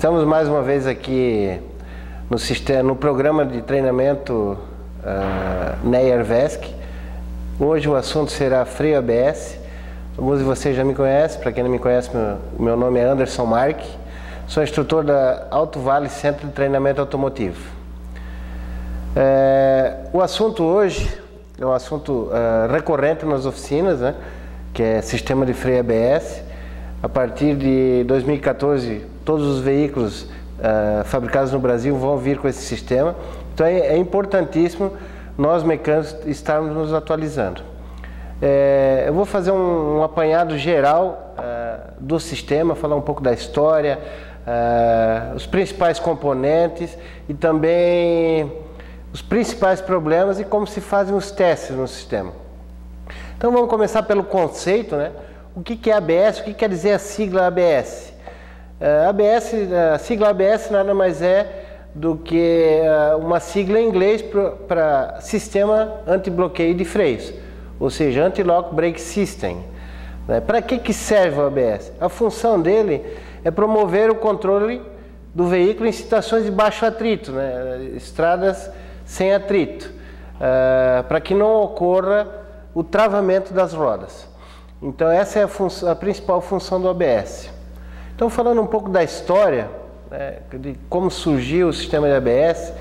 Estamos mais uma vez aqui no programa de treinamento NEA-ARVESC. Hoje o assunto será freio ABS. Alguns de vocês já me conhecem, para quem não me conhece, meu nome é Anderson Mark. Sou instrutor da Alto Vale Centro de Treinamento Automotivo. O assunto hoje é um assunto recorrente nas oficinas, né, que é sistema de freio ABS. A partir de 2014, todos os veículos fabricados no Brasil vão vir com esse sistema. Então é importantíssimo nós mecânicos estarmos nos atualizando. Eu vou fazer um apanhado geral do sistema, falar um pouco da história, os principais componentes e também os principais problemas e como se fazem os testes no sistema. Então vamos começar pelo conceito, né? O que é ABS? O que quer dizer a sigla ABS? A sigla ABS nada mais é do que uma sigla em inglês para Sistema Antibloqueio de Freios, ou seja, Anti-Lock Brake System. Para que serve o ABS? A função dele é promover o controle do veículo em situações de baixo atrito, né? Estradas sem atrito, para que não ocorra o travamento das rodas. Então essa é a principal função do ABS. Então, falando um pouco da história, né, de como surgiu o sistema de ABS,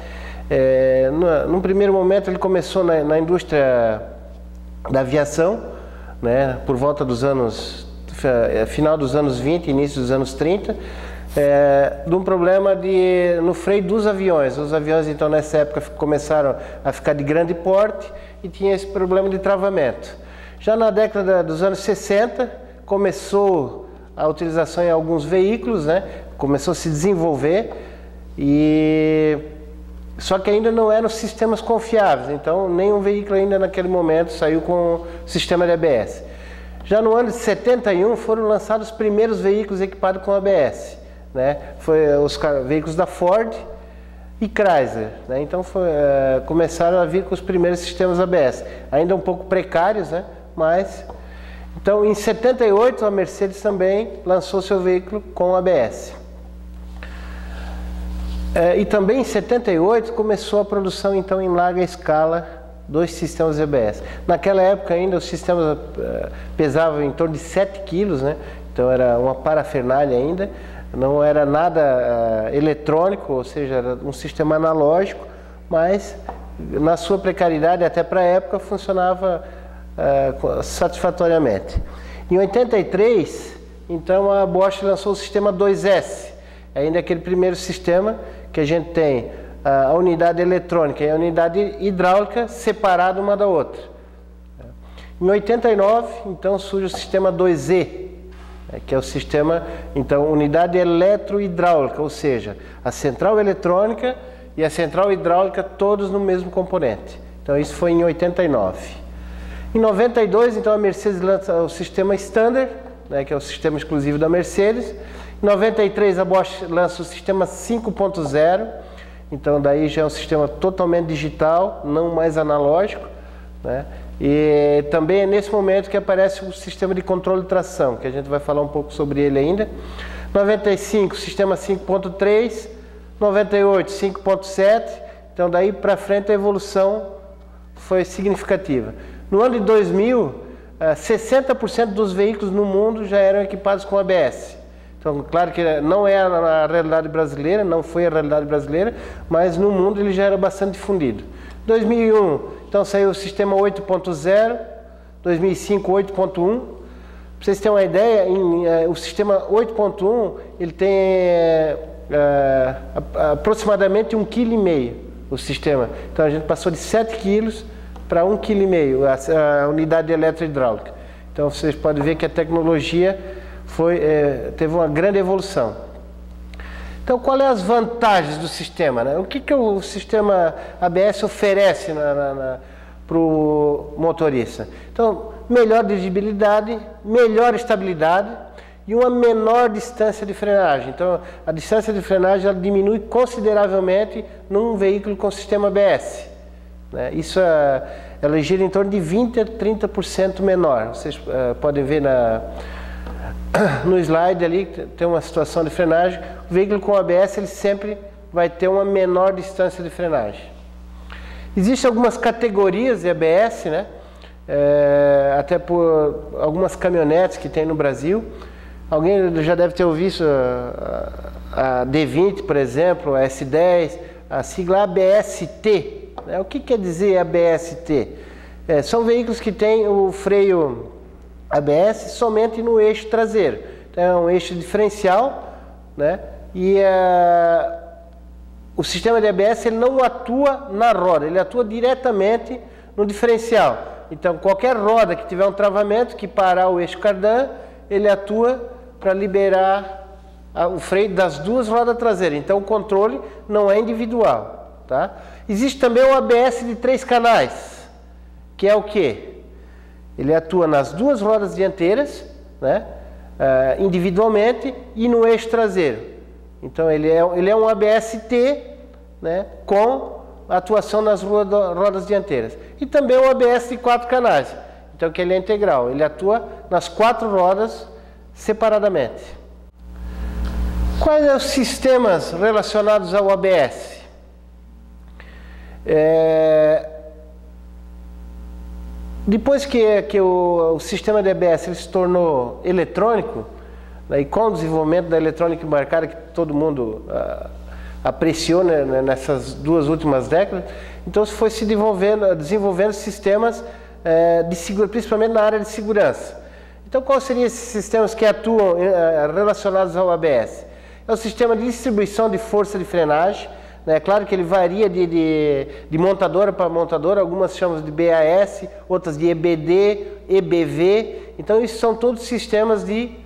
num primeiro momento ele começou na indústria da aviação, né, por volta dos anos, final dos anos 20, início dos anos 30, de um problema no freio dos aviões. Os aviões, então, nessa época começaram a ficar de grande porte e tinha esse problema de travamento. Já na década dos anos 60, começou a utilização em alguns veículos, né? Começou a se desenvolver, só que ainda não eram sistemas confiáveis, então nenhum veículo ainda naquele momento saiu com sistema de ABS. Já no ano de 71 foram lançados os primeiros veículos equipados com ABS, né? Foi os veículos da Ford e Chrysler, né? Então começaram a vir com os primeiros sistemas ABS, ainda um pouco precários, né? Mas, então, em 78 a Mercedes também lançou seu veículo com ABS. E também em 78 começou a produção, então, em larga escala dos sistemas ABS. Naquela época ainda os sistemas pesavam em torno de 7 quilos, né? Então era uma parafernália ainda, não era nada eletrônico, ou seja, era um sistema analógico, mas na sua precariedade, até para a época, funcionava satisfatoriamente. Em 83, então, a Bosch lançou o sistema 2S, ainda aquele primeiro sistema que a gente tem a unidade eletrônica e a unidade hidráulica separada uma da outra. Em 89, então, surge o sistema 2E, que é o sistema, então, unidade eletrohidráulica, ou seja, a central eletrônica e a central hidráulica todos no mesmo componente. Então, isso foi em 89. Em 92, então, a Mercedes lança o sistema Standard, né, que é o sistema exclusivo da Mercedes. Em 93, a Bosch lança o sistema 5.0, então daí já é um sistema totalmente digital, não mais analógico, né? E também é nesse momento que aparece o sistema de controle de tração, que a gente vai falar um pouco sobre ele ainda. 95, sistema 5.3, 98, 5.7, então daí para frente a evolução foi significativa. No ano de 2000, 60% dos veículos no mundo já eram equipados com ABS. Então, claro que não é a realidade brasileira, não foi a realidade brasileira, mas no mundo ele já era bastante difundido. Em 2001, então, saiu o sistema 8.0, 2005, 8.1. Para vocês terem uma ideia, o sistema 8.1 ele tem aproximadamente 1,5 kg o sistema. Então, a gente passou de 7 kg para 1,5 kg a unidade eletrohidráulica. Então vocês podem ver que a tecnologia teve uma grande evolução. Então, quais são as vantagens do sistema, né? O que o sistema ABS oferece para o motorista? Então, melhor dirigibilidade, melhor estabilidade e uma menor distância de frenagem. Então, a distância de frenagem ela diminui consideravelmente num veículo com sistema ABS. Isso ela gira em torno de 20 a 30% menor. Vocês podem ver no slide ali tem uma situação de frenagem. O veículo com ABS ele sempre vai ter uma menor distância de frenagem. Existem algumas categorias de ABS, né? Até por algumas caminhonetes que tem no Brasil. Alguém já deve ter ouvido a D20, por exemplo, a S10, a sigla ABS-T. O que quer dizer ABS-T? São veículos que têm o freio ABS somente no eixo traseiro. Então é um eixo diferencial, né? E o sistema de ABS ele não atua na roda, ele atua diretamente no diferencial. Então qualquer roda que tiver um travamento, que parar o eixo cardan, ele atua para liberar o freio das duas rodas traseiras. Então o controle não é individual, tá? Existe também o ABS de 3 canais, que é o quê? Ele atua nas duas rodas dianteiras, né? Individualmente e no eixo traseiro. Então ele é um ABS-T, né? Com atuação nas rodas dianteiras. E também o ABS de 4 canais, então que ele é integral, ele atua nas 4 rodas separadamente. Quais são os sistemas relacionados ao ABS? Depois que o sistema de ABS ele se tornou eletrônico, né, e com o desenvolvimento da eletrônica embarcada que todo mundo apreciou, né, nessas 2 últimas décadas, então foi se desenvolvendo sistemas principalmente na área de segurança. Então quais seriam esses sistemas que atuam relacionados ao ABS? É o sistema de distribuição de força de frenagem. É claro que ele varia de montadora para montadora, algumas chamam de BAS, outras de EBD, EBV. Então, isso são todos sistemas de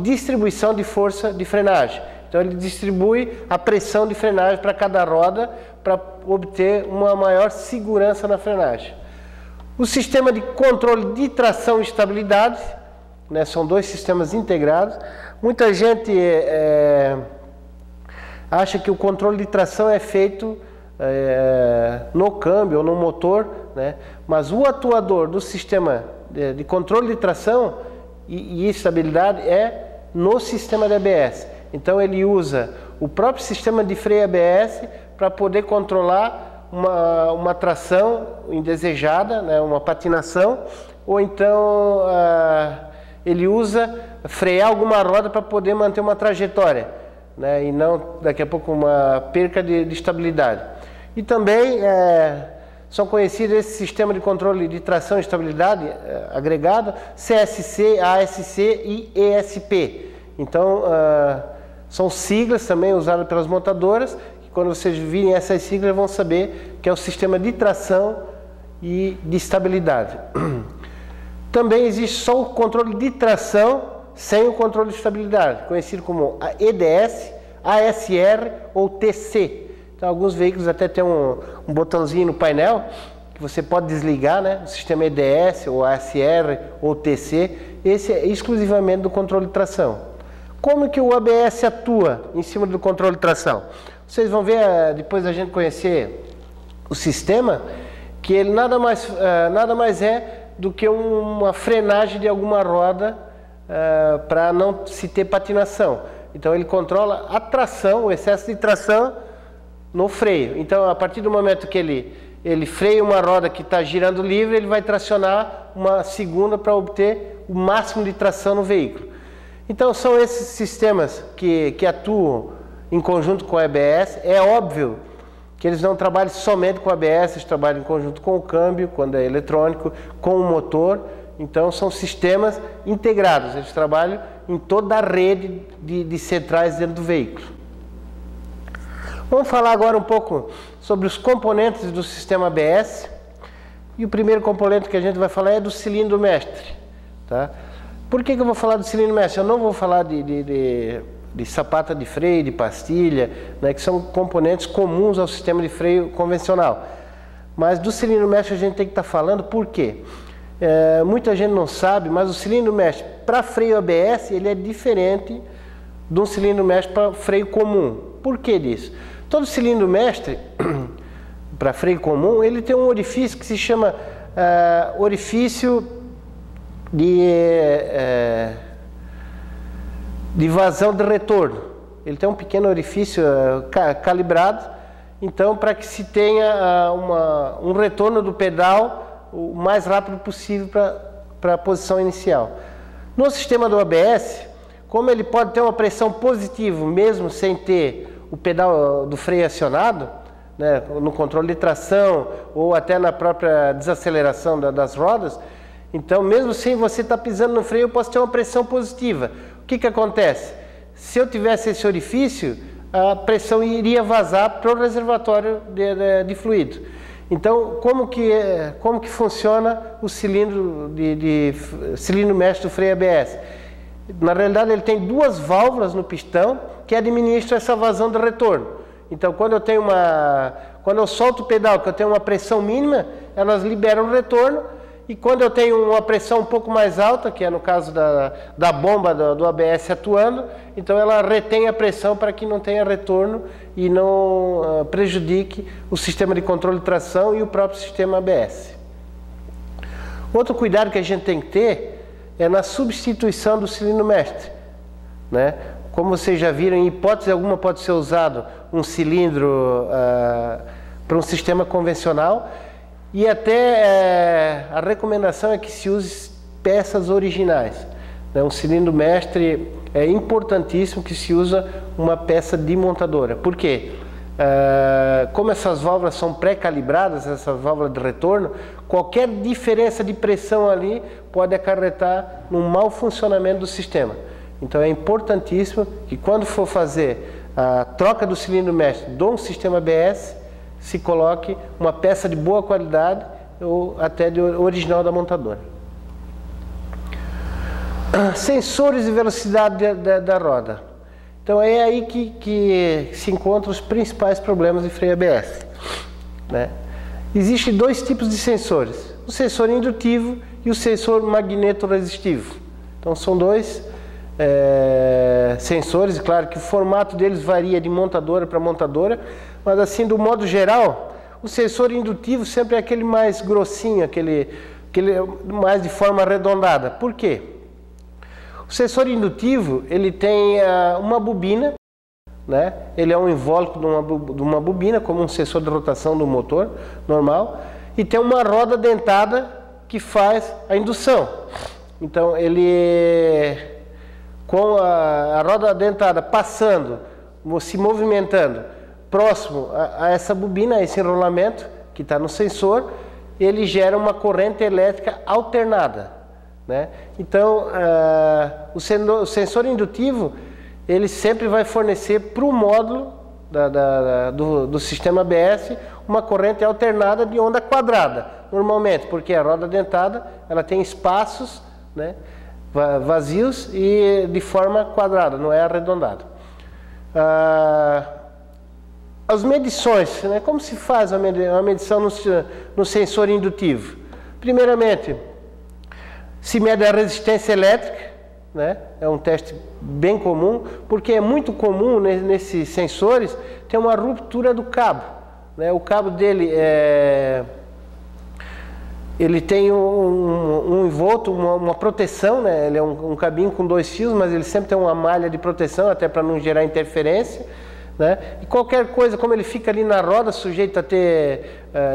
distribuição de força de frenagem. Então, ele distribui a pressão de frenagem para cada roda para obter uma maior segurança na frenagem. O sistema de controle de tração e estabilidade, né, são 2 sistemas integrados. Muita gente acha que o controle de tração é feito no câmbio ou no motor, né? Mas o atuador do sistema de controle de tração e estabilidade é no sistema de ABS. Então ele usa o próprio sistema de freio ABS para poder controlar uma tração indesejada, né? Uma patinação, ou então ele usa frear alguma roda para poder manter uma trajetória, né, e não daqui a pouco uma perca de estabilidade. E também são conhecidos esse sistema de controle de tração e estabilidade agregado, CSC, ASC e ESP. Então são siglas também usadas pelas montadoras, que quando vocês virem essas siglas vão saber que é o sistema de tração e de estabilidade. Também existe só o controle de tração sem o controle de estabilidade, conhecido como EDS, ASR ou TC. Então, alguns veículos até tem um botãozinho no painel que você pode desligar, né? O sistema EDS ou ASR ou TC, esse é exclusivamente do controle de tração. Como que o ABS atua em cima do controle de tração? Vocês vão ver, depois da gente conhecer o sistema, que ele nada mais é do que uma frenagem de alguma roda para não se ter patinação. Então ele controla a tração, o excesso de tração no freio. Então a partir do momento que ele freia uma roda que está girando livre, ele vai tracionar uma segunda para obter o máximo de tração no veículo. Então são esses sistemas que atuam em conjunto com o ABS. É óbvio que eles não trabalham somente com o ABS, eles trabalham em conjunto com o câmbio, quando é eletrônico, com o motor. Então são sistemas integrados, eles trabalham em toda a rede de centrais dentro do veículo. Vamos falar agora um pouco sobre os componentes do sistema ABS. E o primeiro componente que a gente vai falar é do cilindro mestre, tá? Por que eu vou falar do cilindro mestre? Eu não vou falar de sapata de freio, de pastilha, né, que são componentes comuns ao sistema de freio convencional. Mas do cilindro mestre a gente tem que estar falando por quê? Muita gente não sabe, mas o cilindro mestre para freio ABS ele é diferente de um cilindro mestre para freio comum. Por que disso? Todo cilindro mestre para freio comum ele tem um orifício que se chama de vazão de retorno. Ele tem um pequeno orifício calibrado, então para que se tenha um retorno do pedal o mais rápido possível para a posição inicial. No sistema do ABS, como ele pode ter uma pressão positiva mesmo sem ter o pedal do freio acionado, né, no controle de tração ou até na própria desaceleração das rodas, então mesmo sem você estar pisando no freio eu posso ter uma pressão positiva. O que acontece? Se eu tivesse esse orifício, a pressão iria vazar para o reservatório de fluido. Então, como que funciona o cilindro cilindro mestre do freio ABS? Na realidade, ele tem duas válvulas no pistão que administram essa vazão de retorno. Então, quando eu solto o pedal, que eu tenho uma pressão mínima, elas liberam o retorno. E quando eu tenho uma pressão um pouco mais alta, que é no caso da bomba do ABS atuando, então ela retém a pressão para que não tenha retorno e não prejudique o sistema de controle de tração e o próprio sistema ABS. Outro cuidado que a gente tem que ter é na substituição do cilindro mestre, né? Como vocês já viram, em hipótese alguma pode ser usado um cilindro para um sistema convencional. E até a recomendação é que se use peças originais. Um cilindro mestre é importantíssimo que se usa uma peça de montadora. Por quê? Como essas válvulas são pré-calibradas, essa válvula de retorno, qualquer diferença de pressão ali pode acarretar no mau funcionamento do sistema. Então é importantíssimo que quando for fazer a troca do cilindro mestre de um sistema ABS, se coloque uma peça de boa qualidade ou até de original da montadora. Sensores de velocidade da roda. Então é aí que se encontram os principais problemas de freio ABS, né? Existem dois tipos de sensores, o sensor indutivo e o sensor magnetoresistivo. Então são dois sensores, claro que o formato deles varia de montadora para montadora, mas assim, do modo geral, o sensor indutivo sempre é aquele mais grossinho, aquele mais de forma arredondada. Por quê? O sensor indutivo, ele tem uma bobina, né? Ele é um invólucro de uma bobina, como um sensor de rotação do motor normal, e tem uma roda dentada que faz a indução. Então, ele, com a roda dentada passando, se movimentando, próximo a essa bobina, a esse enrolamento que está no sensor, ele gera uma corrente elétrica alternada, né? Então, o sensor indutivo, ele sempre vai fornecer para o módulo do sistema ABS uma corrente alternada de onda quadrada, normalmente, porque a roda dentada ela tem espaços, né, vazios e de forma quadrada, não é arredondada. As medições, né? Como se faz uma medição no sensor indutivo? Primeiramente, se mede a resistência elétrica, né? É um teste bem comum, porque é muito comum nesses sensores ter uma ruptura do cabo, né? O cabo dele ele tem um envolto, uma proteção, né? Ele é um cabinho com 2 fios, mas ele sempre tem uma malha de proteção, até para não gerar interferência, né? E qualquer coisa, como ele fica ali na roda, sujeito a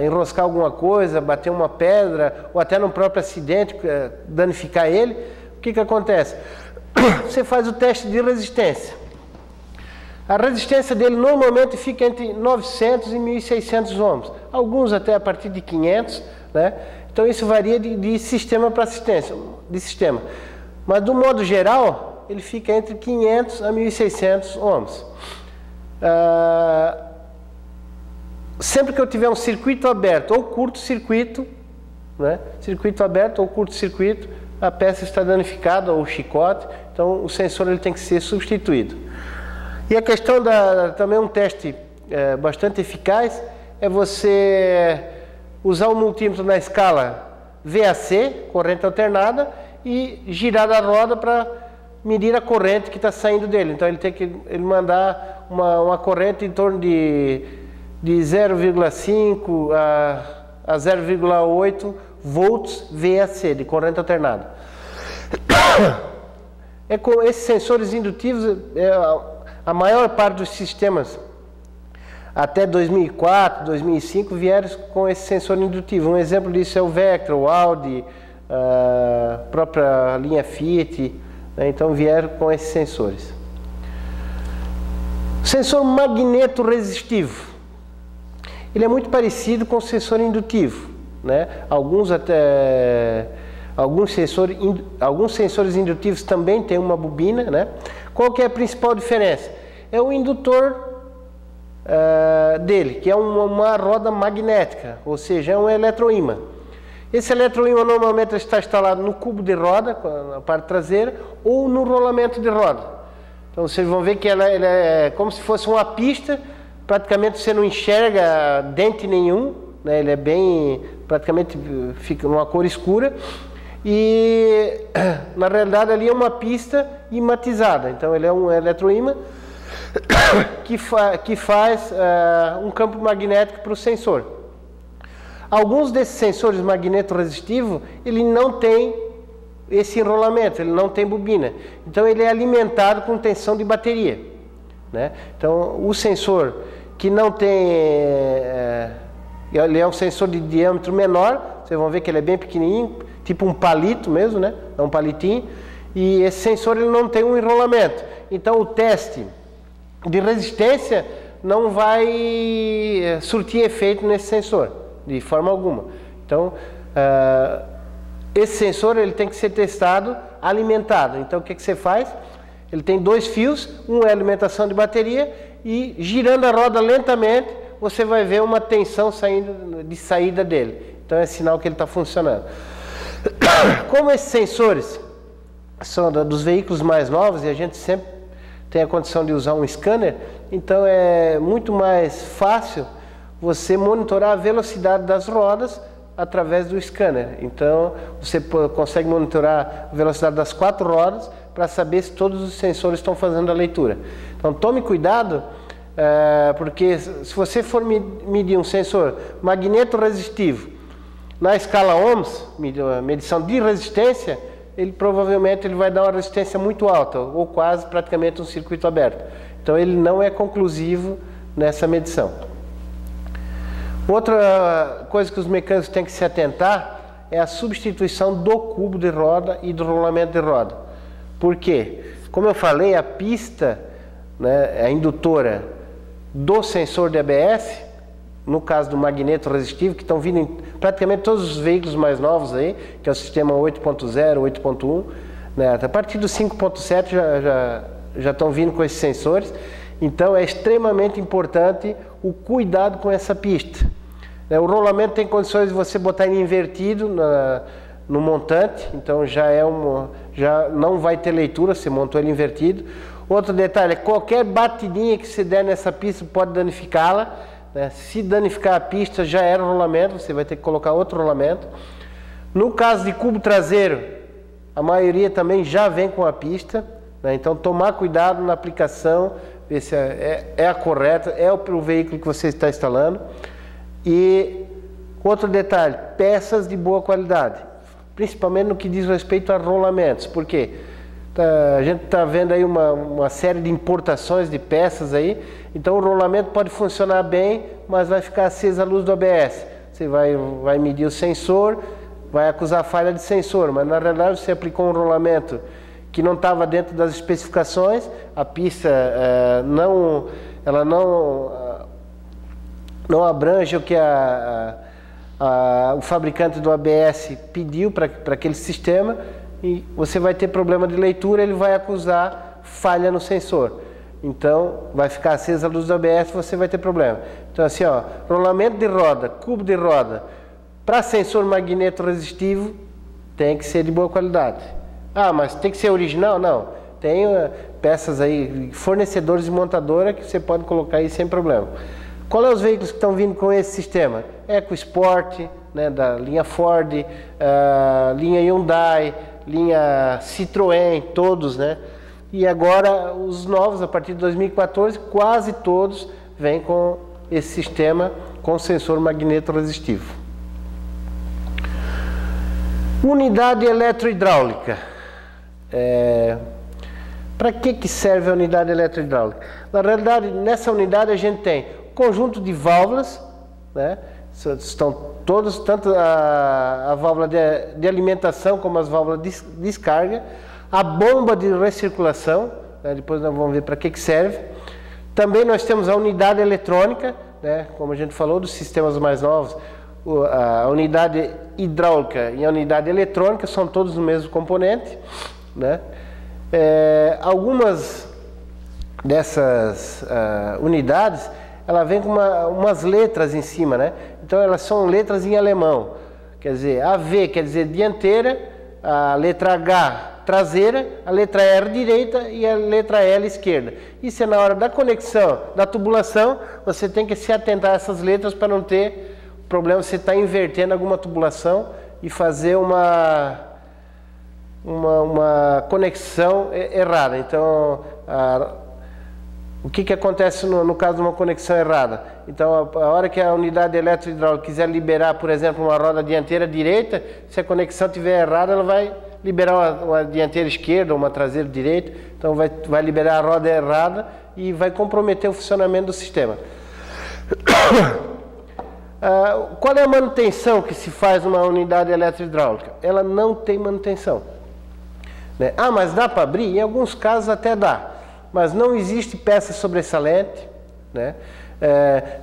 enroscar alguma coisa, bater uma pedra, ou até no próprio acidente, danificar ele, o que acontece? Você faz o teste de resistência. A resistência dele normalmente fica entre 900 e 1.600 ohms, alguns até a partir de 500, né? Então isso varia de sistema para sistema, mas do modo geral ele fica entre 500 a 1.600 ohms. Sempre que eu tiver um circuito aberto ou curto-circuito, né? Circuito aberto ou curto-circuito, a peça está danificada ou chicote, então o sensor ele tem que ser substituído. E a questão também um teste bastante eficaz é você usar o multímetro na escala VAC, corrente alternada, e girar a roda para medir a corrente que está saindo dele. Então ele tem que mandar uma corrente em torno de 0,5 a 0,8 volts VAC, de corrente alternada. com esses sensores indutivos, a maior parte dos sistemas até 2004, 2005 vieram com esse sensor indutivo. Um exemplo disso é o Vectra, o Audi, a própria linha Fiat, né? Então vieram com esses sensores. O sensor magneto-resistivo, ele é muito parecido com o sensor indutivo, né? Alguns sensores indutivos também têm uma bobina, né? Qual que é a principal diferença? É o indutor dele, que é uma roda magnética, ou seja, é um eletroímã. Esse eletroímã normalmente está instalado no cubo de roda, na parte traseira, ou no rolamento de roda. Então vocês vão ver que ela é como se fosse uma pista, praticamente você não enxerga dente nenhum, né? Ele é praticamente fica numa cor escura, e na realidade ali é uma pista imatizada. Então ele é um eletroímã que faz um campo magnético para o sensor. Alguns desses sensores magneto-resistivos, ele não tem esse enrolamento, ele não tem bobina. Então ele é alimentado com tensão de bateria, né? Então o sensor que não tem, ele é um sensor de diâmetro menor, vocês vão ver que ele é bem pequenininho, tipo um palito mesmo, né? É um palitinho, e esse sensor ele não tem um enrolamento. Então o teste de resistência não vai surtir efeito nesse sensor, de forma alguma. Então esse sensor ele tem que ser testado alimentado. Então o que você faz? Ele tem dois fios, um é alimentação de bateria, e girando a roda lentamente você vai ver uma tensão saindo de saída dele. Então é sinal que ele está funcionando. Como esses sensores são dos veículos mais novos e a gente sempre tem a condição de usar um scanner, então é muito mais fácil você monitorar a velocidade das rodas através do scanner. Então você consegue monitorar a velocidade das 4 rodas para saber se todos os sensores estão fazendo a leitura. Então tome cuidado, porque se você for medir um sensor magneto-resistivo na escala ohms, medição de resistência, ele provavelmente vai dar uma resistência muito alta, ou quase praticamente um circuito aberto. Então ele não é conclusivo nessa medição. Outra coisa que os mecânicos têm que se atentar é a substituição do cubo de roda e do rolamento de roda. Por quê? Como eu falei, a pista, né, a indutora do sensor de ABS, no caso do magneto resistivo, que estão vindo em praticamente todos os veículos mais novos aí, que é o sistema 8.0, 8.1, né, a partir do 5.7 já estão vindo com esses sensores. Então é extremamente importante o cuidado com essa pista. O rolamento tem condições de você botar ele invertido no montante, então já não vai ter leitura, você montou ele invertido. Outro detalhe, qualquer batidinha que se der nessa pista pode danificá-la, né? Se danificar a pista já era o rolamento, você vai ter que colocar outro rolamento. No caso de cubo traseiro, a maioria também já vem com a pista, né? Então tomar cuidado na aplicação, ver se é a correta, é o veículo que você está instalando. E outro detalhe, peças de boa qualidade, principalmente no que diz respeito a rolamentos, porque a gente está vendo aí uma série de importações de peças aí, então o rolamento pode funcionar bem, mas vai ficar acesa a luz do ABS. Você vai medir o sensor, vai acusar falha de sensor, mas na realidade você aplicou um rolamento que não estava dentro das especificações, a pista ela não abrange o que o fabricante do ABS pediu para aquele sistema, e você vai ter problema de leitura, ele vai acusar falha no sensor. Então vai ficar acesa a luz do ABS, você vai ter problema. Então assim, ó, rolamento de roda, cubo de roda, para sensor magneto resistivo tem que ser de boa qualidade. Ah, mas tem que ser original? Não. Tem peças aí, fornecedores e montadora que você pode colocar aí sem problema. Qual é os veículos que estão vindo com esse sistema? EcoSport, né, da linha Ford, linha Hyundai, linha Citroën, todos, né? E agora os novos, a partir de 2014, quase todos vêm com esse sistema com sensor magneto resistivo. Unidade eletrohidráulica. Para que serve a unidade eletrohidráulica? Na realidade, nessa unidade a gente tem conjunto de válvulas, né? Estão todos, tanto a válvula de alimentação como as válvulas de descarga, a bomba de recirculação, né? Depois nós vamos ver para que serve. Também nós temos a unidade eletrônica, né? Como a gente falou, dos sistemas mais novos, a unidade hidráulica e a unidade eletrônica são todos do mesmo componente, né? Algumas dessas unidades, ela vem com umas letras em cima, né? Então elas são letras em alemão, quer dizer, a V quer dizer dianteira, a letra H traseira, a letra R direita e a letra L esquerda. Isso é na hora da conexão, da tubulação, você tem que se atentar a essas letras para não ter problema, você está invertendo alguma tubulação e fazer uma conexão errada. Então, o que acontece no caso de uma conexão errada? Então, a hora que a unidade eletrohidráulica quiser liberar, por exemplo, uma roda dianteira direita, se a conexão estiver errada, ela vai liberar uma dianteira esquerda ou uma traseira direita, então vai liberar a roda errada e vai comprometer o funcionamento do sistema. Qual é a manutenção que se faz numa unidade eletrohidráulica? Ela não tem manutenção, né? Mas dá para abrir? Em alguns casos até dá, mas não existe peça sobressalente, né?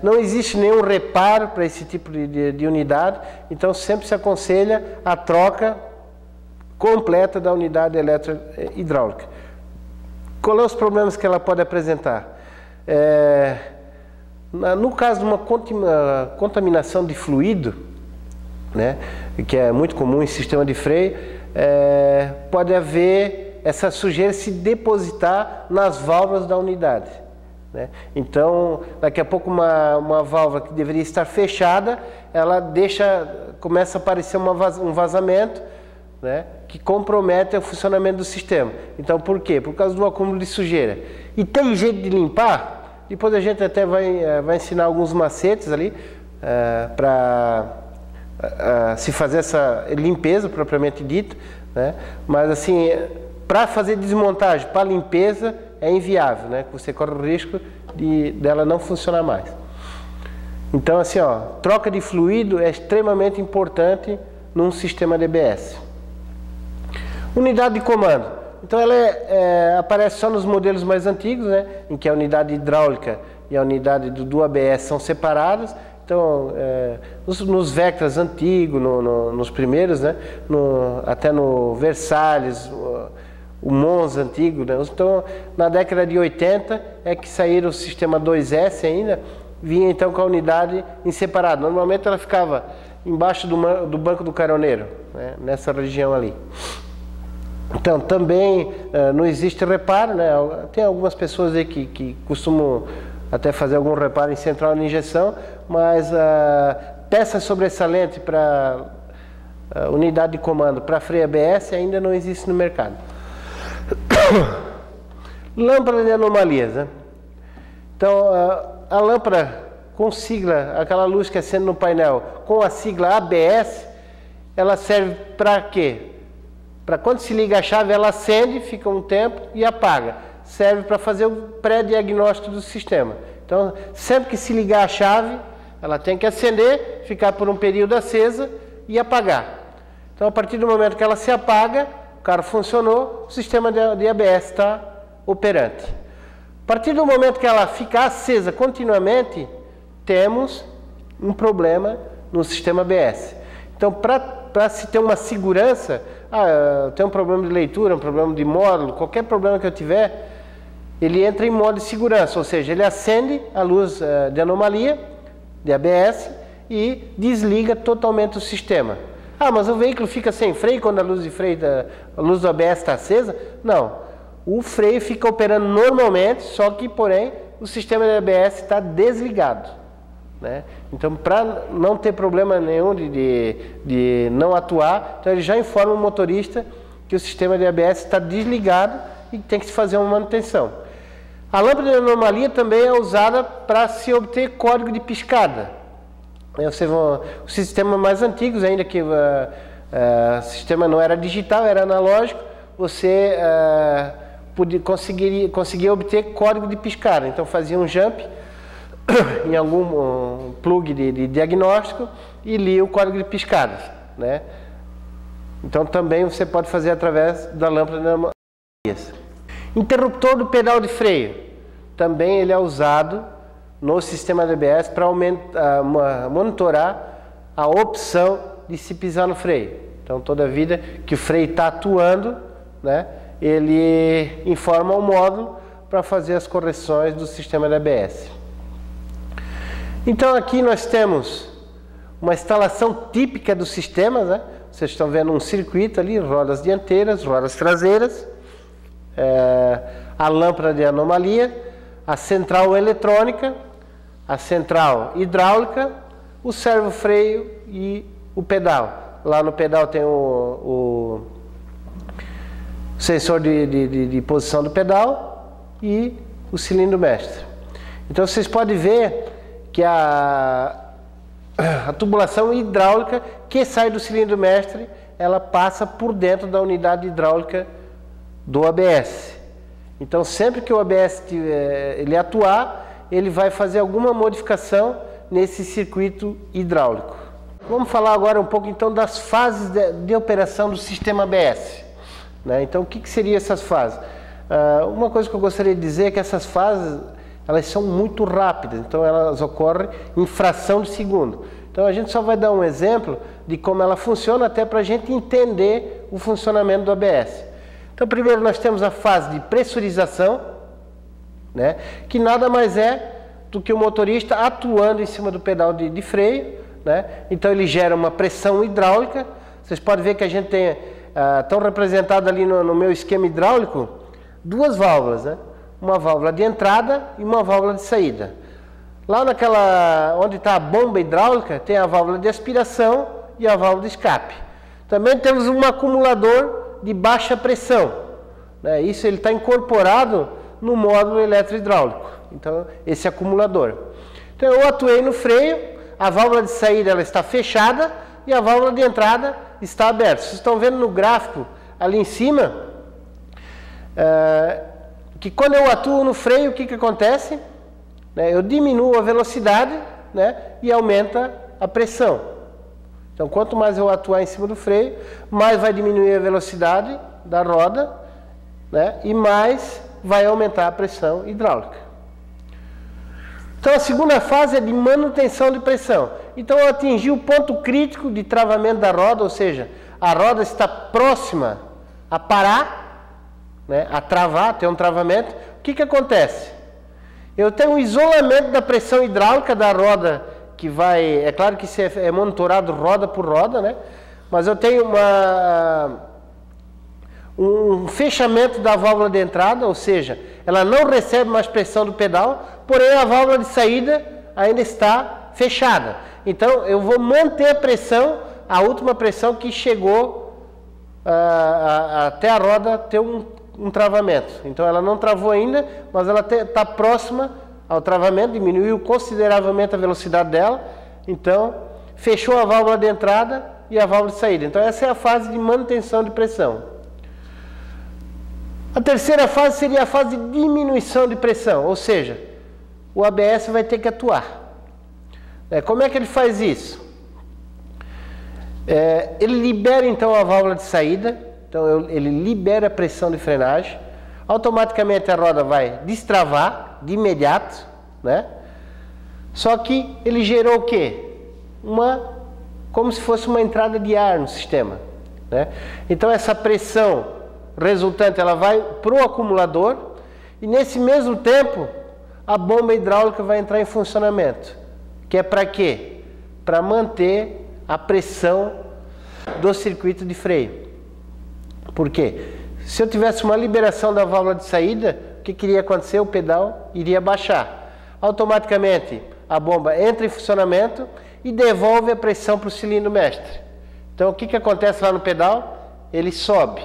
Não existe nenhum reparo para esse tipo de unidade, então sempre se aconselha a troca completa da unidade eletrohidráulica. Qual é os problemas que ela pode apresentar? No caso de uma contaminação de fluido, né, que é muito comum em sistema de freio, pode haver essa sujeira se depositar nas válvulas da unidade, né? Então, daqui a pouco uma válvula que deveria estar fechada, ela começa a aparecer um vazamento, né, que compromete o funcionamento do sistema. Então, por quê? Por causa do acúmulo de sujeira. E tem jeito de limpar? Depois a gente até vai ensinar alguns macetes ali para se fazer essa limpeza propriamente dita, né? Mas assim, para fazer desmontagem, para limpeza, é inviável, né? Você corre o risco dela não funcionar mais. Então, assim, troca de fluido é extremamente importante num sistema DBS. Unidade de comando. Então ela aparece só nos modelos mais antigos, né, em que a unidade hidráulica e a unidade do ABS são separadas. Então, nos Vectras antigos, nos primeiros, né, até no Versalhes, o Monza antigo, né. Então, na década de 80 é que saíram o sistema 2S ainda, vinha então com a unidade em separado. Normalmente ela ficava embaixo do banco do caroneiro, né, nessa região ali. Então, também não existe reparo, né? Tem algumas pessoas aí que costumam até fazer algum reparo em central de injeção, mas peça sobressalente para unidade de comando para freio ABS ainda não existe no mercado. Lâmpada de anomalias, né? Então, a lâmpada com sigla, aquela luz que acende no painel, com a sigla ABS, ela serve para quê? Para quando se liga a chave, ela acende, fica um tempo e apaga. Serve para fazer o pré-diagnóstico do sistema. Então, sempre que se ligar a chave, ela tem que acender, ficar por um período acesa e apagar. Então, a partir do momento que ela se apaga, o carro funcionou, o sistema de ABS está operante. A partir do momento que ela fica acesa continuamente, temos um problema no sistema ABS. Então, para se ter uma segurança, eu tenho um problema de leitura, um problema de módulo, qualquer problema que eu tiver, ele entra em modo de segurança, ou seja, ele acende a luz de anomalia, de ABS, e desliga totalmente o sistema. Mas o veículo fica sem freio quando a luz de freio, a luz do ABS está acesa? Não, o freio fica operando normalmente, só que, porém, o sistema de ABS está desligado, né? Então, para não ter problema nenhum de não atuar, então ele já informa o motorista que o sistema de ABS está desligado e tem que se fazer uma manutenção. A lâmpada de anomalia também é usada para se obter código de piscada. Os sistemas mais antigos, ainda que o sistema não era digital, era analógico, você conseguia obter código de piscada. Então fazia um jump em algum plug de diagnóstico e lia o código de piscadas, né? Então também você pode fazer através da lâmpada de anomalias. Interruptor do pedal de freio. Também ele é usado no sistema ABS para monitorar a opção de se pisar no freio. Então toda vida que o freio está atuando, né, ele informa o módulo para fazer as correções do sistema de ABS. Então aqui nós temos uma instalação típica do sistema, né? Vocês estão vendo um circuito ali, rodas dianteiras, rodas traseiras, a lâmpada de anomalia, a central eletrônica, a central hidráulica, o servo-freio e o pedal. Lá no pedal tem o sensor de posição do pedal e o cilindro mestre. Então vocês podem ver que a tubulação hidráulica que sai do cilindro mestre, ela passa por dentro da unidade hidráulica do ABS. Então sempre que o ABS ele atuar, ele vai fazer alguma modificação nesse circuito hidráulico. Vamos falar agora um pouco então das fases de operação do sistema ABS, né? Então o que seriam essas fases? Uma coisa que eu gostaria de dizer é que essas fases elas são muito rápidas, então elas ocorrem em fração de segundo. Então a gente só vai dar um exemplo de como ela funciona até para a gente entender o funcionamento do ABS. Então primeiro nós temos a fase de pressurização, né, que nada mais é do que o motorista atuando em cima do pedal de freio, né? Então ele gera uma pressão hidráulica. Vocês podem ver que a gente tem, estão representadas ali no meu esquema hidráulico, duas válvulas, né? Uma válvula de entrada e uma válvula de saída. Lá onde está a bomba hidráulica, tem a válvula de aspiração e a válvula de escape. Também temos um acumulador de baixa pressão, né? Isso ele está incorporado no módulo eletrohidráulico. Então, esse acumulador. Então, eu atuei no freio, a válvula de saída ela está fechada e a válvula de entrada está aberta. Vocês estão vendo no gráfico ali em cima, que quando eu atuo no freio, o que acontece? Eu diminuo a velocidade, né, e aumenta a pressão. Então, quanto mais eu atuar em cima do freio, mais vai diminuir a velocidade da roda, né, e mais vai aumentar a pressão hidráulica. Então a segunda fase é de manutenção de pressão. Então eu atingi o ponto crítico de travamento da roda, ou seja, a roda está próxima a parar, né, a travar, ter um travamento. O que acontece? Eu tenho um isolamento da pressão hidráulica da roda, que vai, é claro que isso é monitorado roda por roda, né? Mas eu tenho um fechamento da válvula de entrada, ou seja, ela não recebe mais pressão do pedal, porém a válvula de saída ainda está fechada. Então eu vou manter a pressão, a última pressão que chegou até a roda ter um travamento. Então ela não travou ainda, mas ela está próxima ao travamento, diminuiu consideravelmente a velocidade dela, então fechou a válvula de entrada e a válvula de saída. Então essa é a fase de manutenção de pressão. A terceira fase seria a fase de diminuição de pressão, ou seja, o ABS vai ter que atuar. Como é que ele faz isso? Ele libera então a válvula de saída, então ele libera a pressão de frenagem, automaticamente a roda vai destravar de imediato, né? Só que ele gerou o quê? Como se fosse uma entrada de ar no sistema, né? Então essa pressão resultante ela vai para o acumulador e nesse mesmo tempo a bomba hidráulica vai entrar em funcionamento, que é para quê? Para manter a pressão do circuito de freio. Por quê? Se eu tivesse uma liberação da válvula de saída, o que iria acontecer? O pedal iria baixar. Automaticamente a bomba entra em funcionamento e devolve a pressão para o cilindro mestre. Então o que acontece lá no pedal? Ele sobe.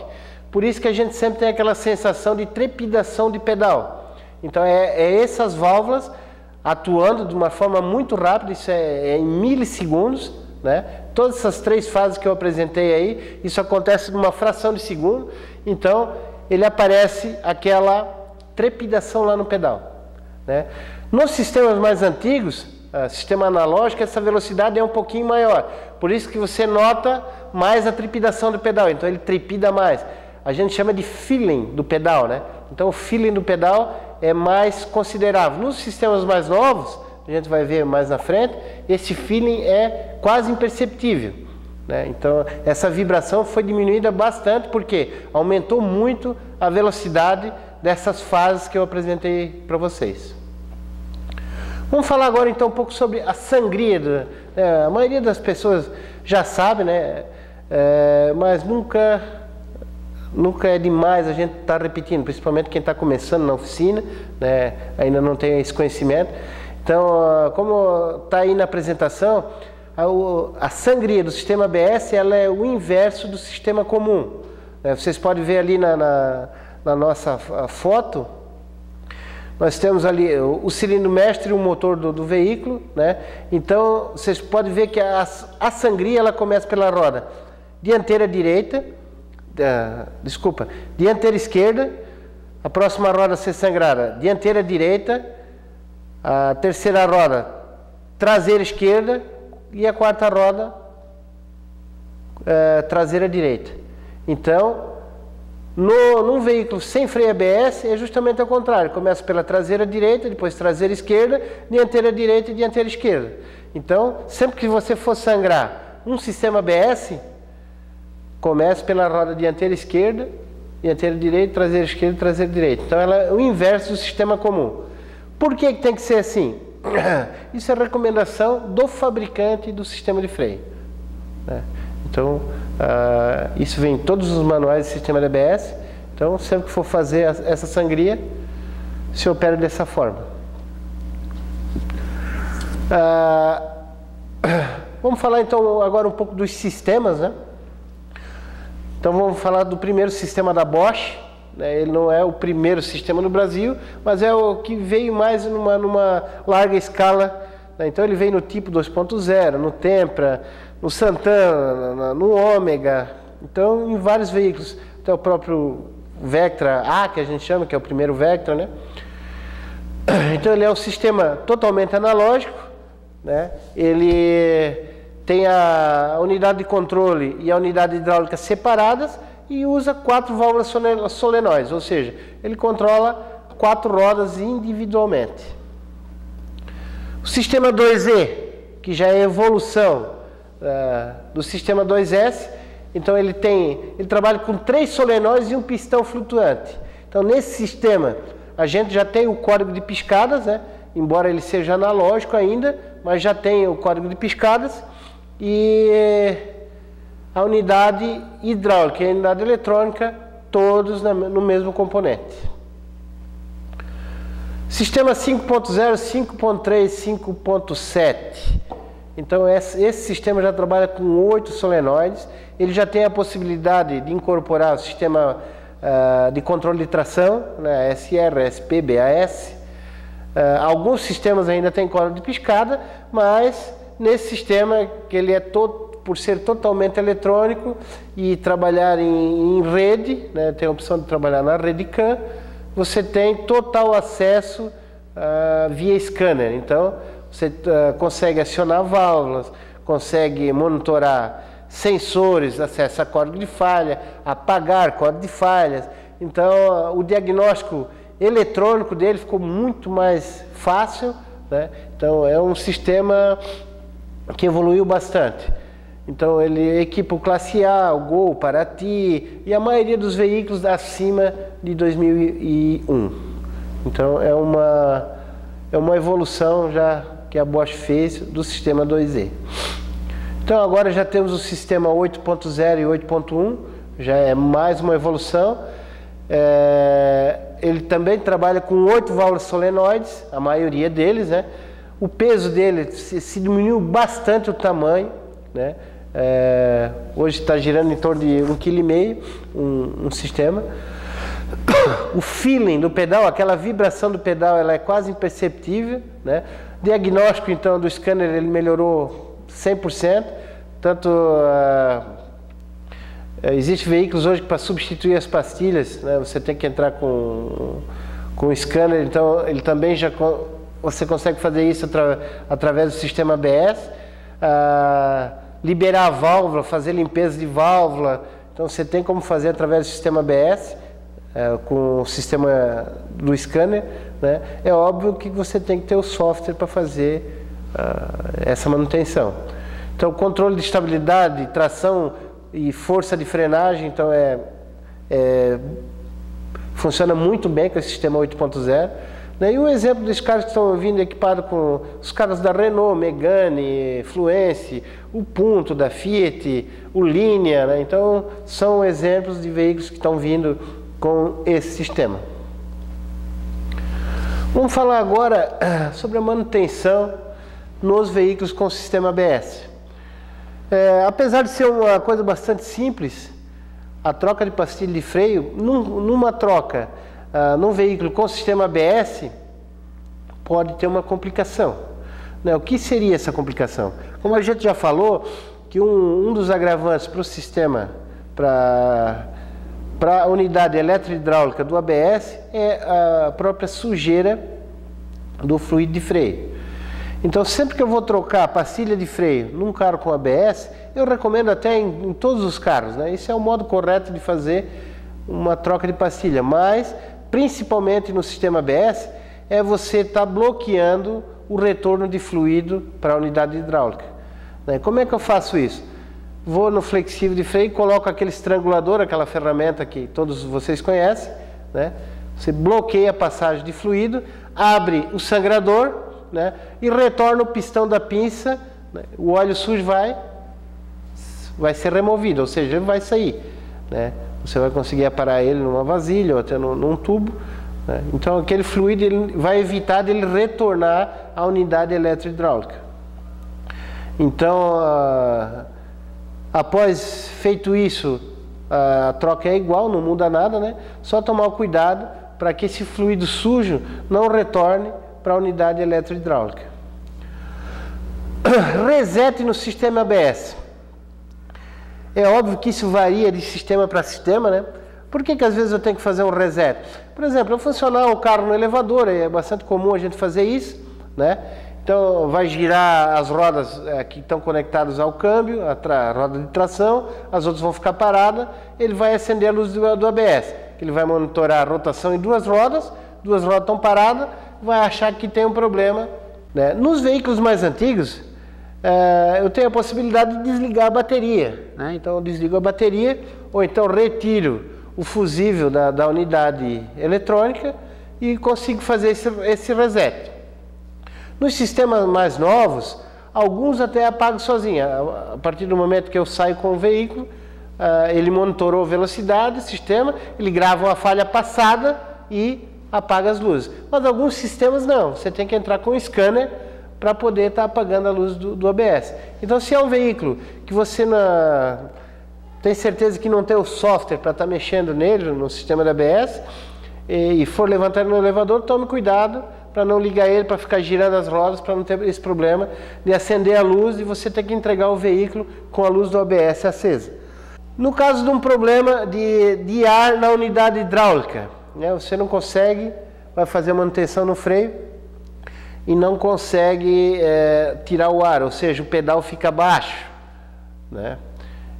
Por isso que a gente sempre tem aquela sensação de trepidação de pedal. Então é essas válvulas atuando de uma forma muito rápida, isso é em milissegundos, né? Todas essas três fases que eu apresentei aí, isso acontece numa fração de segundo. Então ele aparece aquela trepidação lá no pedal, né? Nos sistemas mais antigos, sistema analógico, essa velocidade é um pouquinho maior, por isso que você nota mais a trepidação do pedal, então ele trepida mais. A gente chama de feeling do pedal, né? Então o feeling do pedal é mais considerável. Nos sistemas mais novos, a gente vai ver mais na frente, esse feeling é quase imperceptível, né? Então essa vibração foi diminuída bastante porque aumentou muito a velocidade dessas fases que eu apresentei para vocês. Vamos falar agora então um pouco sobre a sangria. A maioria das pessoas já sabe, né? Mas nunca é demais a gente estar repetindo, principalmente quem está começando na oficina, né? Ainda não tem esse conhecimento. Então, como está aí na apresentação, a sangria do sistema ABS ela é o inverso do sistema comum, né? Vocês podem ver ali na nossa foto, nós temos ali o cilindro mestre e o motor do veículo, né? Então, vocês podem ver que a sangria ela começa pela roda dianteira direita, dianteira esquerda, a próxima roda a ser sangrada, dianteira direita, a terceira roda, traseira esquerda e a quarta roda, traseira direita. Então, num veículo sem freio ABS é justamente ao contrário, começa pela traseira direita, depois traseira esquerda, dianteira direita e dianteira esquerda. Então, sempre que você for sangrar um sistema ABS, começa pela roda dianteira esquerda, dianteira direita, traseira esquerda e traseira direita. Então, ela é o inverso do sistema comum. Por que tem que ser assim? Isso é recomendação do fabricante do sistema de freio, né? Então, isso vem em todos os manuais do sistema de ABS. Então, sempre que for fazer essa sangria, se opera dessa forma. Vamos falar então agora um pouco dos sistemas, né? Então, vamos falar do primeiro sistema da Bosch. Ele não é o primeiro sistema no Brasil, mas é o que veio mais numa larga escala, né? Então ele veio no tipo 2.0, no Tempra, no Santana, no Ômega, então em vários veículos, até o próprio Vectra A, que a gente chama, que é o primeiro Vectra, né? Então ele é um sistema totalmente analógico, né? Ele tem a unidade de controle e a unidade hidráulica separadas, e usa 4 válvulas solenoides, ou seja, ele controla 4 rodas individualmente. O sistema 2E, que já é a evolução do sistema 2S, então ele trabalha com 3 solenoides e um pistão flutuante. Então nesse sistema a gente já tem o código de piscadas, né? Embora ele seja analógico ainda, mas já tem o código de piscadas e a unidade hidráulica e a unidade eletrônica, todos no mesmo componente. Sistema 5.0, 5.3, 5.7. Então esse sistema já trabalha com 8 solenoides. Ele já tem a possibilidade de incorporar o sistema de controle de tração, né, SR, SP, BAS. Alguns sistemas ainda têm código de piscada, mas nesse sistema que ele é por ser totalmente eletrônico e trabalhar em rede, né, tem a opção de trabalhar na rede CAN, você tem total acesso via scanner. Então, você consegue acionar válvulas, consegue monitorar sensores, acesso a código de falha, apagar código de falhas. Então, o diagnóstico eletrônico dele ficou muito mais fácil, né? Então, é um sistema que evoluiu bastante. Então ele equipa o Classe A, o Gol, Paraty e a maioria dos veículos acima de 2001. Então é uma evolução já que a Bosch fez do sistema 2E. Então agora já temos o sistema 8.0 e 8.1, já é mais uma evolução. Ele também trabalha com 8 válvulas solenoides, a maioria deles, né? O peso dele se diminuiu bastante o tamanho, né? Hoje está girando em torno de 1,5 kg um sistema. O feeling do pedal, aquela vibração do pedal, ela é quase imperceptível, né? Diagnóstico então do scanner, ele melhorou 100%, tanto Existem veículos hoje que para substituir as pastilhas, né, você tem que entrar com o scanner, então ele também você consegue fazer isso através do sistema ABS, liberar a válvula, fazer limpeza de válvula, então você tem como fazer através do sistema ABS, com o sistema do scanner, né? É óbvio que você tem que ter o software para fazer essa manutenção. Então, controle de estabilidade, tração e força de frenagem, então funciona muito bem com esse sistema 8.0. Né? E um exemplo dos carros que estão vindo equipados com os carros da Renault, Megane, Fluence, o Punto da Fiat, o Linea, né? Então são exemplos de veículos que estão vindo com esse sistema. Vamos falar agora sobre a manutenção nos veículos com sistema ABS. Apesar de ser uma coisa bastante simples, a troca de pastilha de freio, numa troca num veículo com sistema ABS, pode ter uma complicação. Né? O que seria essa complicação? Como a gente já falou, que um dos agravantes para o sistema, para a unidade eletro-hidráulica do ABS, é a própria sujeira do fluido de freio. Então, sempre que eu vou trocar a pastilha de freio num carro com ABS, eu recomendo até em todos os carros, né? Esse é o modo correto de fazer uma troca de pastilha, mas principalmente no sistema ABS, é você estar bloqueando o retorno de fluido para a unidade hidráulica. Né? Como é que eu faço isso? Vou no flexível de freio, coloco aquele estrangulador, aquela ferramenta que todos vocês conhecem, né? Você bloqueia a passagem de fluido, abre o sangrador, né? E retorna o pistão da pinça, né? O óleo sujo vai ser removido, ou seja, ele vai sair, né? Você vai conseguir aparar ele numa vasilha ou até num tubo, né? Então aquele fluido ele vai evitar dele retornar à unidade eletro-hidráulica. Então, após feito isso, a troca é igual, não muda nada, né? Só tomar o cuidado para que esse fluido sujo não retorne para a unidade eletro-hidráulica. Reset no sistema ABS. É óbvio que isso varia de sistema para sistema, né? Por que às vezes eu tenho que fazer um reset? Por exemplo, eu funcionar o carro no elevador, é bastante comum a gente fazer isso, né? Então vai girar as rodas que estão conectadas ao câmbio, a roda de tração, as outras vão ficar paradas, ele vai acender a luz do ABS. Ele vai monitorar a rotação em duas rodas estão paradas, vai achar que tem um problema, né? Nos veículos mais antigos, eu tenho a possibilidade de desligar a bateria, né? Então eu desligo a bateria, ou então retiro o fusível da unidade eletrônica e consigo fazer esse reset. Nos sistemas mais novos, alguns até apagam sozinho. A partir do momento que eu saio com o veículo, ele monitorou a velocidade, o sistema, ele grava uma falha passada e apaga as luzes. Mas alguns sistemas não, você tem que entrar com o scanner para poder estar apagando a luz do ABS. Então, se é um veículo que você tem certeza que não tem o software para estar mexendo nele, no sistema da ABS, e for levantar no elevador, tome cuidado para não ligar ele, para ficar girando as rodas, para não ter esse problema de acender a luz e você ter que entregar o veículo com a luz do ABS acesa. No caso de um problema de ar na unidade hidráulica, né, você não consegue, vai fazer a manutenção no freio e não consegue tirar o ar, ou seja, o pedal fica baixo, né?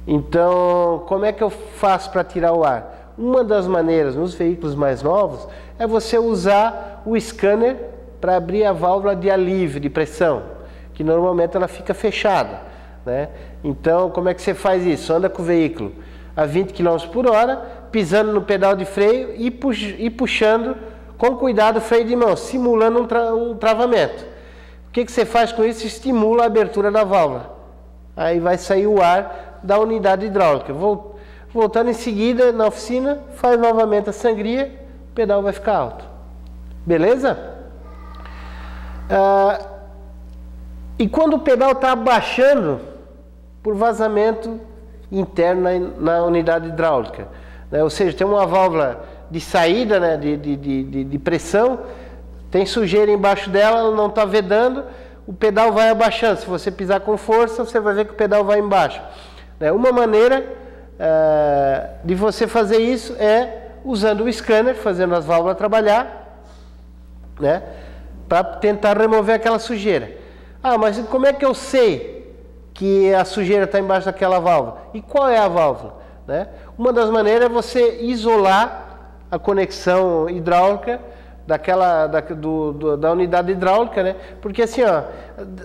Então, como é que eu faço para tirar o ar? Uma das maneiras nos veículos mais novos é você usar o scanner para abrir a válvula de alívio de pressão, que normalmente ela fica fechada, né? Então, como é que você faz isso? Anda com o veículo a 20 km por hora, pisando no pedal de freio e puxando com cuidado o freio de mão, simulando um travamento. O que você faz com isso? Estimula a abertura da válvula. Aí vai sair o ar da unidade hidráulica. Voltando em seguida na oficina, faz novamente a sangria, o pedal vai ficar alto. Beleza? E quando o pedal está abaixando, por vazamento interno na unidade hidráulica, né? Ou seja, tem uma válvula de saída, né, de pressão, tem sujeira embaixo dela, ela não está vedando, o pedal vai abaixando. Se você pisar com força, você vai ver que o pedal vai embaixo. Uma maneira de você fazer isso é usando o scanner, fazendo as válvulas trabalhar, né, para tentar remover aquela sujeira. Ah, mas como é que eu sei que a sujeira está embaixo daquela válvula? E qual é a válvula? Né? Uma das maneiras é você isolar a conexão hidráulica da unidade hidráulica, né? Porque assim, ó,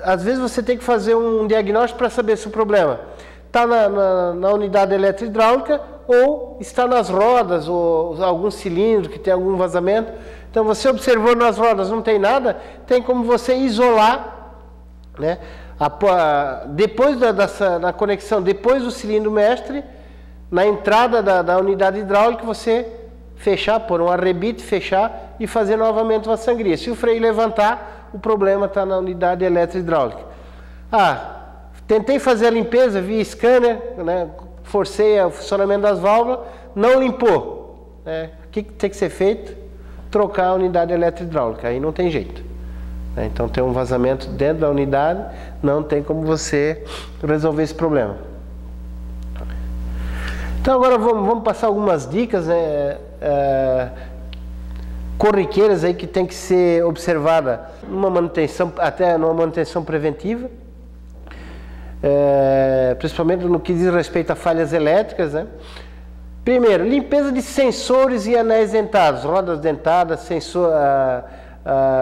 às vezes você tem que fazer um diagnóstico para saber se o problema está na unidade eletro-hidráulica ou está nas rodas ou algum cilindro que tem algum vazamento. Então você observou nas rodas, não tem nada, tem como você isolar, né? Depois da conexão, depois do cilindro mestre, na entrada da unidade hidráulica, você fechar, pôr um arrebite, fechar e fazer novamente uma sangria. Se o freio levantar, o problema está na unidade eletro-hidráulica. Ah, tentei fazer a limpeza via scanner, né? Forcei o funcionamento das válvulas, não limpou. Né? O que tem que ser feito? Trocar a unidade eletro-hidráulica, aí não tem jeito. Né? Então tem um vazamento dentro da unidade, não tem como você resolver esse problema. Então agora vamos passar algumas dicas, né, corriqueiras aí que tem que ser observada numa manutenção, até numa manutenção preventiva, principalmente no que diz respeito a falhas elétricas, né? Primeiro, limpeza de sensores e anéis dentados, rodas dentadas,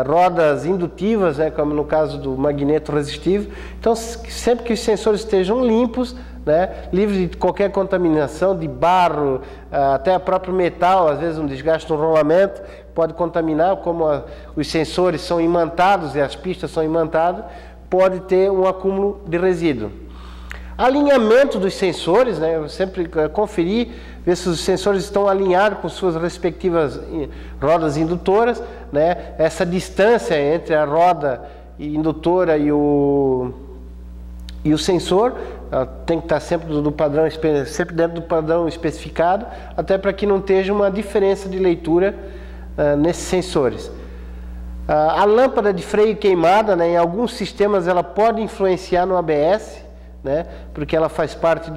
rodas indutivas, né, como no caso do magneto resistivo. Então, sempre que os sensores estejam limpos, né, livres de qualquer contaminação, de barro, até a próprio metal, às vezes um desgaste no rolamento pode contaminar, como os sensores são imantados e as pistas são imantadas, pode ter um acúmulo de resíduo. Alinhamento dos sensores, né, eu sempre conferir, ver se os sensores estão alinhados com suas respectivas rodas indutoras, né, essa distância entre a roda indutora e o sensor tem que estar sempre sempre dentro do padrão especificado, até para que não esteja uma diferença de leitura nesses sensores. A lâmpada de freio queimada, né, em alguns sistemas ela pode influenciar no ABS, né, porque ela faz parte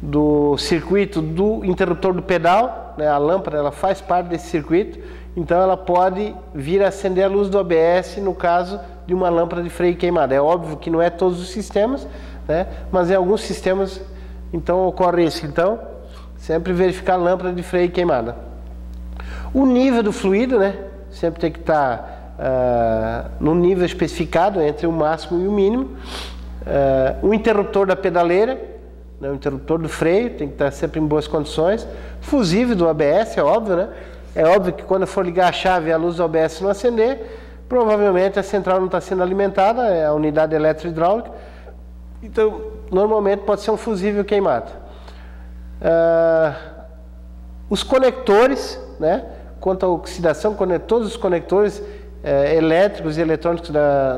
do circuito do interruptor do pedal, né, a lâmpada ela faz parte desse circuito, então ela pode vir a acender a luz do ABS no caso de uma lâmpada de freio queimada. É óbvio que não é todos os sistemas, né, mas em alguns sistemas então ocorre isso. Então sempre verificar a lâmpada de freio queimada. O nível do fluido, né, sempre tem que estar no nível especificado entre o máximo e o mínimo. O interruptor da pedaleira, né, o interruptor do freio tem que estar sempre em boas condições. Fusível do ABS, é óbvio, né? É óbvio que quando for ligar a chave e a luz do ABS não acender, provavelmente a central não está sendo alimentada, é a unidade eletro-hidráulica. Então, normalmente pode ser um fusível queimado. Os conectores, né? Quanto à oxidação, todos os conectores elétricos e eletrônicos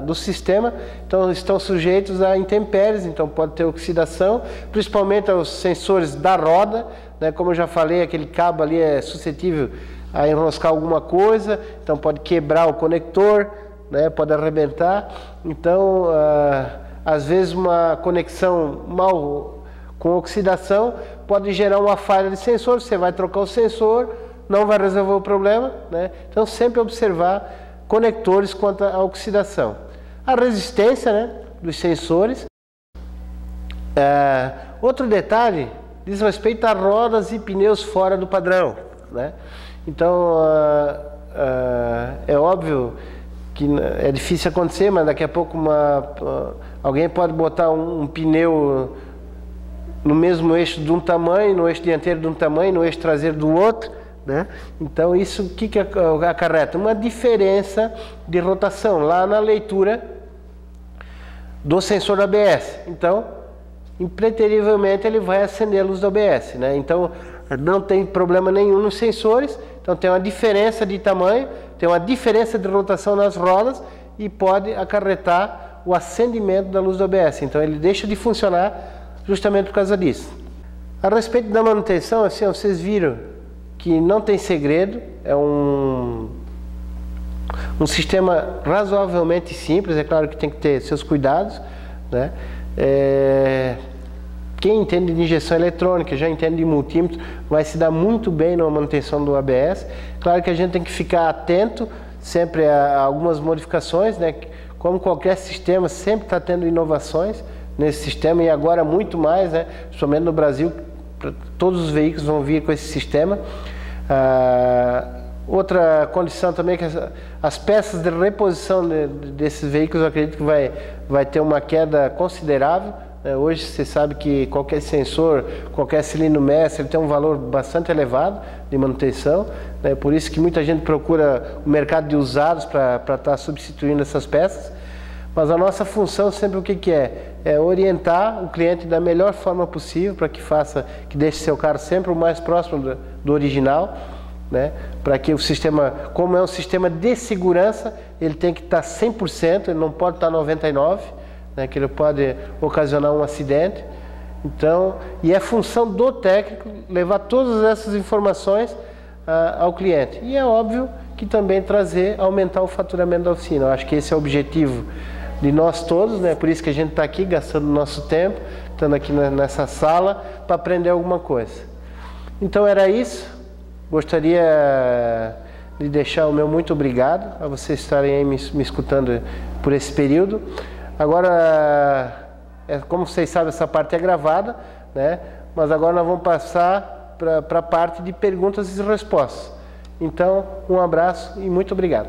do sistema então, estão sujeitos a intempéries, então pode ter oxidação, principalmente aos sensores da roda, né? Como eu já falei, aquele cabo ali é suscetível a enroscar alguma coisa, então pode quebrar o conector, né? Pode arrebentar. Então, às vezes uma conexão mal com oxidação pode gerar uma falha de sensor, você vai trocar o sensor, não vai resolver o problema, né? Então sempre observar conectores quanto à oxidação. A resistência, né, dos sensores. Outro detalhe diz respeito a rodas e pneus fora do padrão, né? Então é óbvio que é difícil acontecer, mas daqui a pouco alguém pode botar um pneu no mesmo eixo de um tamanho, no eixo dianteiro de um tamanho, no eixo traseiro do outro, né? Então isso o que acarreta? Uma diferença de rotação lá na leitura do sensor do ABS. Então, impreterivelmente ele vai acender a luz do ABS, né? Então não tem problema nenhum nos sensores. Então tem uma diferença de tamanho, tem uma diferença de rotação nas rodas e pode acarretar o acendimento da luz do ABS. Então ele deixa de funcionar justamente por causa disso. A respeito da manutenção, assim, vocês viram que não tem segredo, é um sistema razoavelmente simples, é claro que tem que ter seus cuidados, né? quem entende de injeção eletrônica, já entende de multímetro, vai se dar muito bem na manutenção do ABS. Claro que a gente tem que ficar atento sempre a algumas modificações, né? Como qualquer sistema, sempre está tendo inovações nesse sistema, e agora muito mais, né? Principalmente no Brasil, todos os veículos vão vir com esse sistema. Outra condição também é que as peças de reposição desses veículos, eu acredito que vai ter uma queda considerável. Hoje você sabe que qualquer sensor, qualquer cilindro mestre, ele tem um valor bastante elevado de manutenção, né? Por isso que muita gente procura o mercado de usados para estar substituindo essas peças. Mas a nossa função sempre o que é? É orientar o cliente da melhor forma possível para que deixe seu carro sempre o mais próximo do original, né? Para que o sistema, como é um sistema de segurança, ele tem que estar 100%, ele não pode estar 99%, né? Que ele pode ocasionar um acidente. Então, e é função do técnico levar todas essas informações ao cliente. E é óbvio que também aumentar o faturamento da oficina. Eu acho que esse é o objetivo de nós todos, né? Por isso que a gente está aqui gastando nosso tempo, estando aqui nessa sala para aprender alguma coisa. Então era isso. Gostaria de deixar o meu muito obrigado a vocês estarem aí me escutando por esse período. Agora, como vocês sabem, essa parte é gravada, né? Mas agora nós vamos passar para a parte de perguntas e respostas. Então, um abraço e muito obrigado.